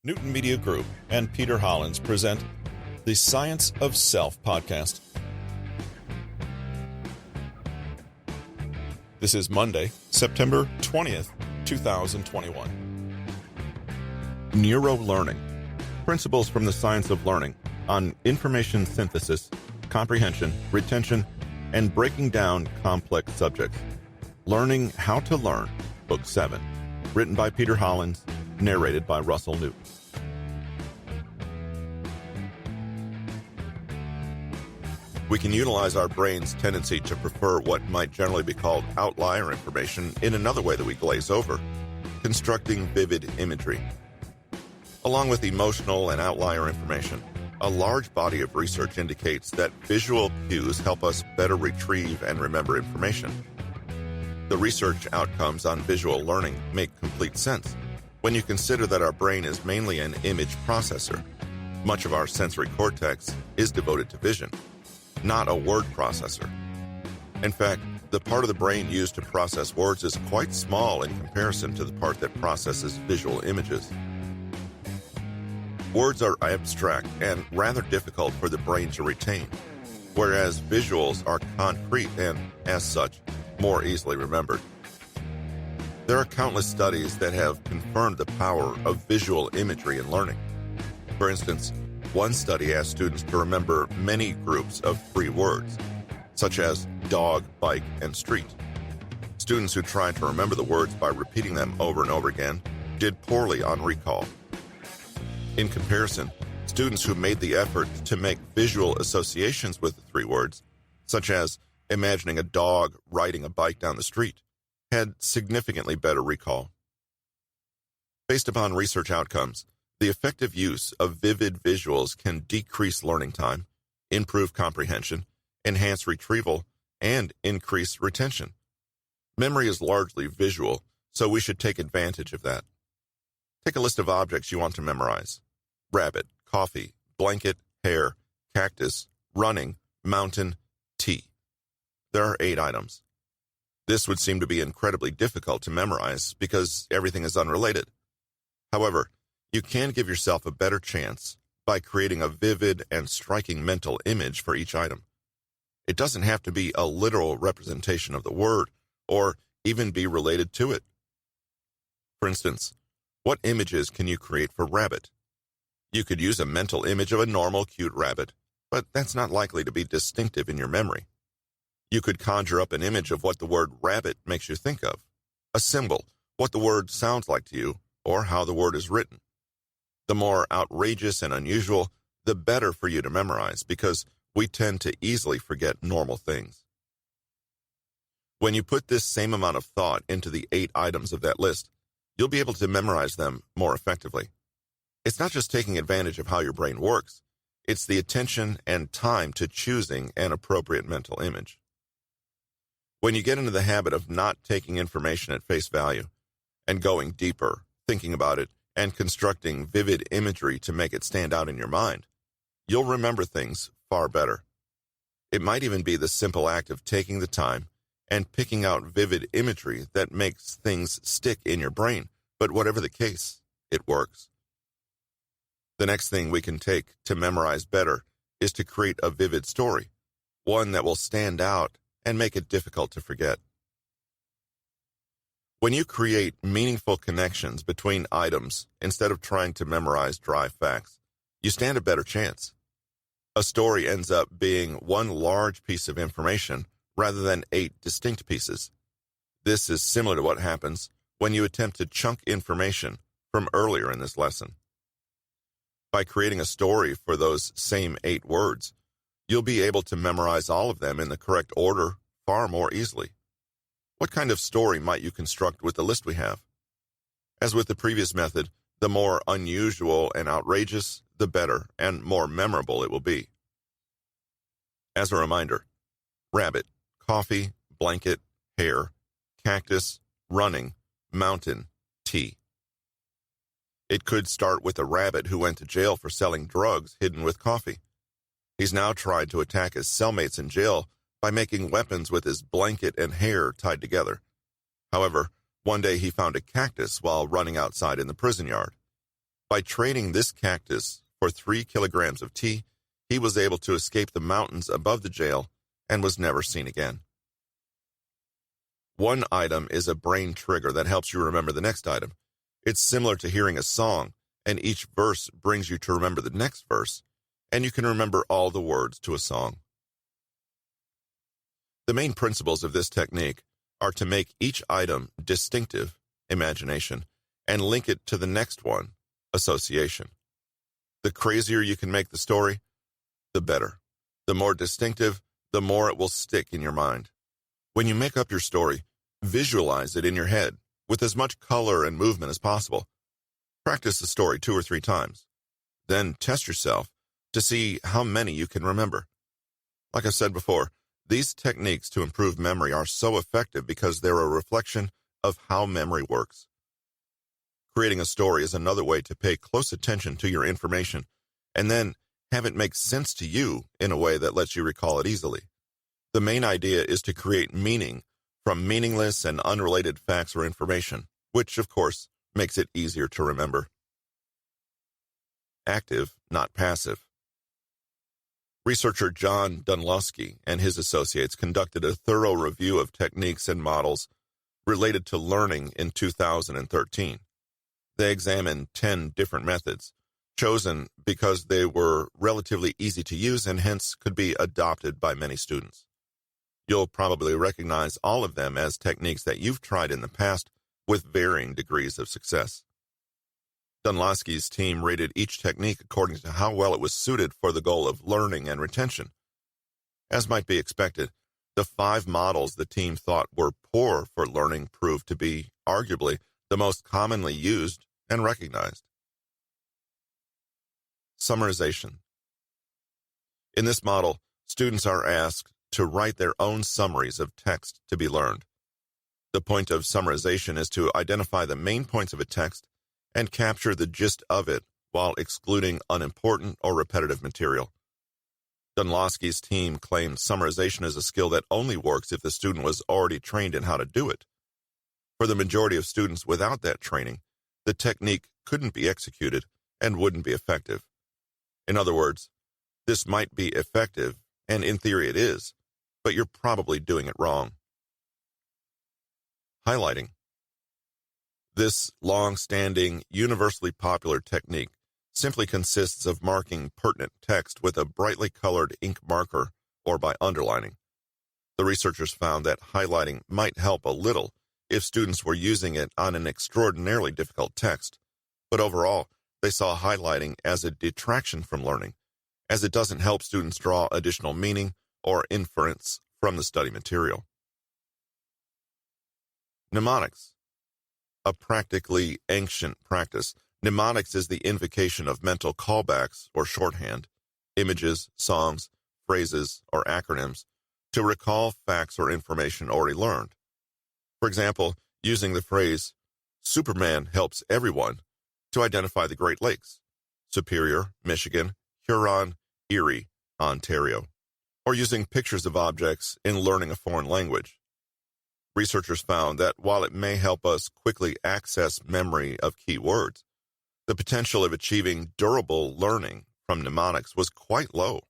Newton Media Group and Peter Hollins present the Science of Self podcast. This is Monday, September 20th, 2021. Neuro-learning. Principles from the science of learning on information synthesis, comprehension, retention, and breaking down complex subjects. Learning How to Learn, Book 7. Written by Peter Hollins, narrated by Russell Newton. We can utilize our brain's tendency to prefer what might generally be called outlier information in another way that we glaze over, constructing vivid imagery. Along with emotional and outlier information, a large body of research indicates that visual cues help us better retrieve and remember information. The research outcomes on visual learning make complete sense when you consider that our brain is mainly an image processor. Much of our sensory cortex is devoted to vision, not a word processor. In fact, the part of the brain used to process words is quite small in comparison to the part that processes visual images. Words are abstract and rather difficult for the brain to retain, whereas visuals are concrete and, as such, more easily remembered. There are countless studies that have confirmed the power of visual imagery in learning. For instance, one study asked students to remember many groups of 3 words, such as dog, bike, and street. Students who tried to remember the words by repeating them over and over again did poorly on recall. In comparison, students who made the effort to make visual associations with the 3 words, such as imagining a dog riding a bike down the street, had significantly better recall. Based upon research outcomes, the effective use of vivid visuals can decrease learning time, improve comprehension, enhance retrieval, and increase retention. Memory is largely visual, so we should take advantage of that. Take a list of objects you want to memorize: rabbit, coffee, blanket, hair, cactus, running, mountain, tea. There are 8 items. This would seem to be incredibly difficult to memorize because everything is unrelated. However, you can give yourself a better chance by creating a vivid and striking mental image for each item. It doesn't have to be a literal representation of the word or even be related to it. For instance, what images can you create for rabbit? You could use a mental image of a normal, cute rabbit, but that's not likely to be distinctive in your memory. You could conjure up an image of what the word rabbit makes you think of, a symbol, what the word sounds like to you, or how the word is written. The more outrageous and unusual, the better for you to memorize, because we tend to easily forget normal things. When you put this same amount of thought into the 8 items of that list, you'll be able to memorize them more effectively. It's not just taking advantage of how your brain works, it's the attention and time to choosing an appropriate mental image. When you get into the habit of not taking information at face value and going deeper, thinking about it, and constructing vivid imagery to make it stand out in your mind, you'll remember things far better. It might even be the simple act of taking the time and picking out vivid imagery that makes things stick in your brain, but whatever the case, it works. The next thing we can take to memorize better is to create a vivid story, one that will stand out and make it difficult to forget. When you create meaningful connections between items instead of trying to memorize dry facts, you stand a better chance. A story ends up being one large piece of information rather than 8 distinct pieces. This is similar to what happens when you attempt to chunk information from earlier in this lesson. By creating a story for those same 8 words, you'll be able to memorize all of them in the correct order far more easily. What kind of story might you construct with the list we have? As with the previous method, the more unusual and outrageous, the better and more memorable it will be. As a reminder, rabbit, coffee, blanket, hair, cactus, running, mountain, tea. It could start with a rabbit who went to jail for selling drugs hidden with coffee. He's now tried to attack his cellmates in jail by making weapons with his blanket and hair tied together. However, one day he found a cactus while running outside in the prison yard. By trading this cactus for 3 kilograms of tea, he was able to escape the mountains above the jail and was never seen again. One item is a brain trigger that helps you remember the next item. It's similar to hearing a song, and each verse brings you to remember the next verse, and you can remember all the words to a song. The main principles of this technique are to make each item distinctive, imagination, and link it to the next one, association. The crazier you can make the story, the better. The more distinctive, the more it will stick in your mind. When you make up your story, visualize it in your head with as much color and movement as possible. Practice the story 2 or 3 times. Then test yourself to see how many you can remember. Like I said before, these techniques to improve memory are so effective because they're a reflection of how memory works. Creating a story is another way to pay close attention to your information and then have it make sense to you in a way that lets you recall it easily. The main idea is to create meaning from meaningless and unrelated facts or information, which, of course, makes it easier to remember. Active, not passive. Researcher John Dunlosky and his associates conducted a thorough review of techniques and models related to learning in 2013. They examined 10 different methods, chosen because they were relatively easy to use and hence could be adopted by many students. You'll probably recognize all of them as techniques that you've tried in the past with varying degrees of success. Dunlosky's team rated each technique according to how well it was suited for the goal of learning and retention. As might be expected, the 5 models the team thought were poor for learning proved to be, arguably, the most commonly used and recognized. Summarization. In this model, students are asked to write their own summaries of text to be learned. The point of summarization is to identify the main points of a text and capture the gist of it while excluding unimportant or repetitive material. Dunlosky's team claimed summarization is a skill that only works if the student was already trained in how to do it. For the majority of students without that training, the technique couldn't be executed and wouldn't be effective. In other words, this might be effective, and in theory it is, but you're probably doing it wrong. Highlighting. This long-standing, universally popular technique simply consists of marking pertinent text with a brightly colored ink marker or by underlining. The researchers found that highlighting might help a little if students were using it on an extraordinarily difficult text, but overall, they saw highlighting as a detraction from learning, as it doesn't help students draw additional meaning or inference from the study material. Mnemonics. A practically ancient practice, mnemonics is the invocation of mental callbacks or shorthand, images, songs, phrases, or acronyms to recall facts or information already learned. For example, using the phrase, Superman helps everyone, to identify the Great Lakes, Superior, Michigan, Huron, Erie, Ontario, or using pictures of objects in learning a foreign language. Researchers found that while it may help us quickly access memory of key words, the potential of achieving durable learning from mnemonics was quite low.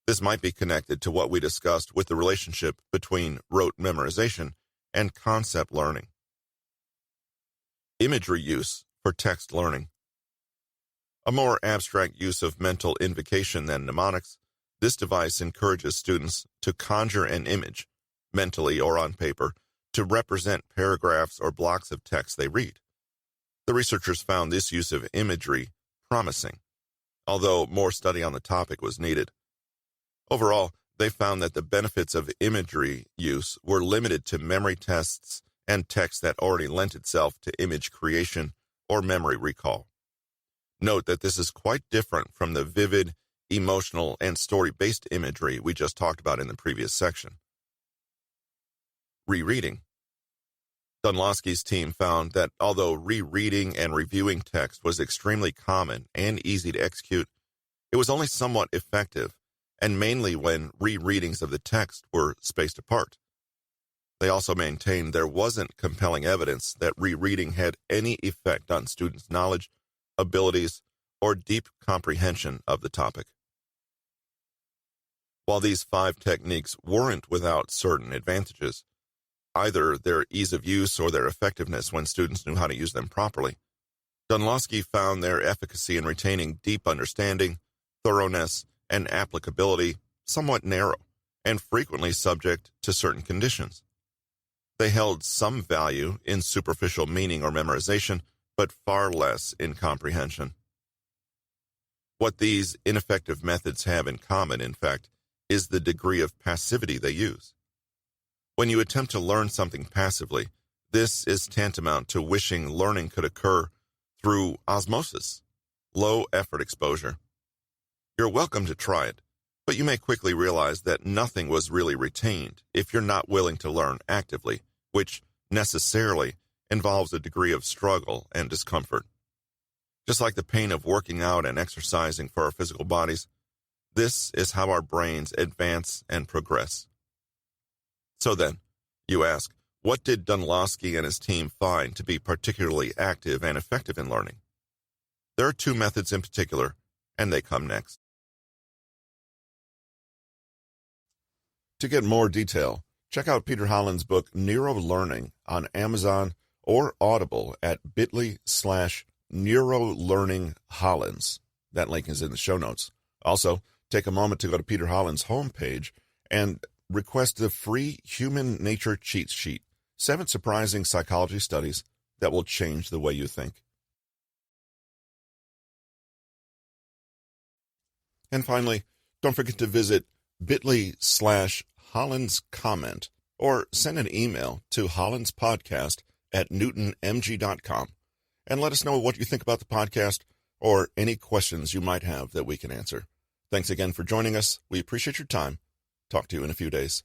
This might be connected to what we discussed with the relationship between rote memorization and concept learning. Imagery use for text learning. A more abstract use of mental invocation than mnemonics, this device encourages students to conjure an image, mentally or on paper, to represent paragraphs or blocks of text they read. The researchers found this use of imagery promising, although more study on the topic was needed. Overall, they found that the benefits of imagery use were limited to memory tests and text that already lent itself to image creation or memory recall. Note that this is quite different from the vivid, emotional, and story-based imagery we just talked about in the previous section. Rereading. Dunlosky's team found that although rereading and reviewing text was extremely common and easy to execute, it was only somewhat effective, and mainly when rereadings of the text were spaced apart. They also maintained there wasn't compelling evidence that rereading had any effect on students' knowledge abilities, or deep comprehension of the topic. While these 5 techniques weren't without certain advantages, either their ease of use or their effectiveness when students knew how to use them properly, Dunlosky found their efficacy in retaining deep understanding, thoroughness, and applicability somewhat narrow and frequently subject to certain conditions. They held some value in superficial meaning or memorization, but far less in comprehension. What these ineffective methods have in common, in fact, is the degree of passivity they use. When you attempt to learn something passively, this is tantamount to wishing learning could occur through osmosis, low-effort exposure. You're welcome to try it, but you may quickly realize that nothing was really retained if you're not willing to learn actively, which necessarily involves a degree of struggle and discomfort. Just like the pain of working out and exercising for our physical bodies, this is how our brains advance and progress. So then, you ask, what did Dunlosky and his team find to be particularly active and effective in learning? There are 2 methods in particular, and they come next. To get more detail, check out Peter Holland's book Neuro-Learning on Amazon or Audible at bit.ly/NeuroLearningHollands. That link is in the show notes. Also, take a moment to go to Peter Holland's homepage and request the free Human Nature Cheat Sheet, 7 surprising psychology studies that will change the way you think. And finally, don't forget to visit bit.ly/HollandsComment or send an email to hollandspodcast@newtonmg.com and let us know what you think about the podcast or any questions you might have that we can answer. Thanks again for joining us. We appreciate your time. Talk to you in a few days.